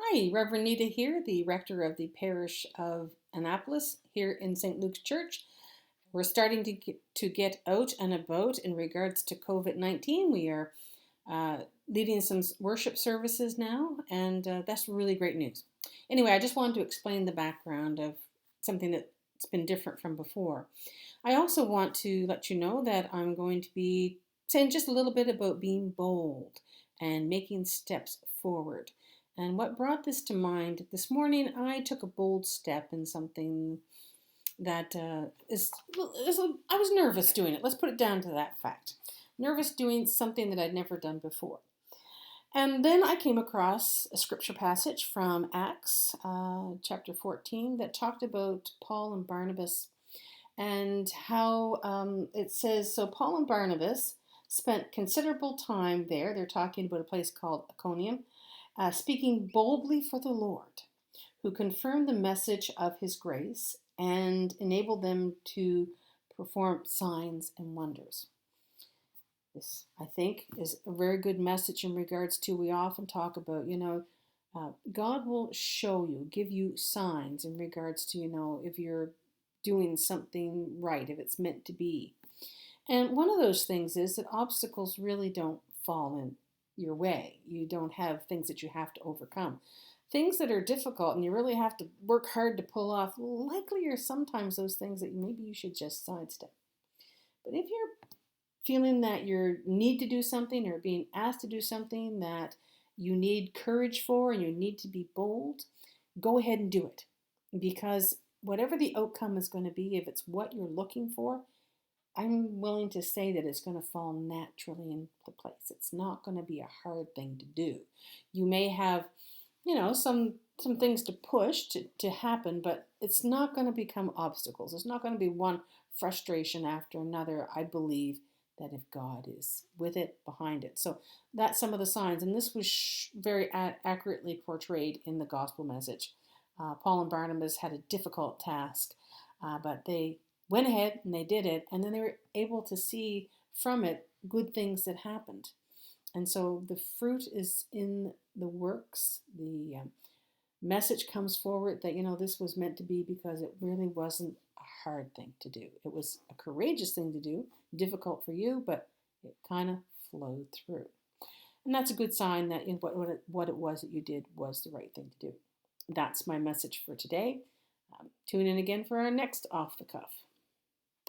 Hi, Reverend Nita here, the rector of the parish of Annapolis here in St. Luke's Church. We're starting to get out and about in regards to COVID-19. We are leading some worship services now, and that's really great news. Anyway, I just wanted to explain the background of something that's been different from before. I also want to let you know that I'm going to be saying just a little bit about being bold and making steps forward. And what brought this to mind this morning, I took a bold step in something that I was nervous doing it. Let's put it down to that fact. Nervous doing something that I'd never done before. And then I came across a scripture passage from Acts chapter 14 that talked about Paul and Barnabas and how it says, so Paul and Barnabas spent considerable time there. They're talking about a place called Iconium, speaking boldly for the Lord, who confirmed the message of his grace and enabled them to perform signs and wonders. This, I think, is a very good message in regards to, we often talk about, God will show you, give you signs in regards to, if you're doing something right, if it's meant to be. And one of those things is that obstacles really don't fall in your way. You don't have things that you have to overcome. Things that are difficult and you really have to work hard to pull off, likely are sometimes those things that maybe you should just sidestep. But if you're feeling that you need to do something or being asked to do something that you need courage for and you need to be bold, go ahead and do it. Because whatever the outcome is going to be, if it's what you're looking for, I'm willing to say that it's going to fall naturally into place. It's not going to be a hard thing to do. You may have, some things to push to happen, but it's not going to become obstacles. It's not going to be one frustration after another, I believe, that if God is with it, behind it. So that's some of the signs. And this was very accurately portrayed in the gospel message. Paul and Barnabas had a difficult task, but they went ahead and they did it. And then they were able to see from it good things that happened. And so the fruit is in the works. The message comes forward that, this was meant to be, because it really wasn't a hard thing to do. It was a courageous thing to do, difficult for you, but it kind of flowed through. And that's a good sign that what it was that you did was the right thing to do. That's my message for today. Tune in again for our next Off the Cuff.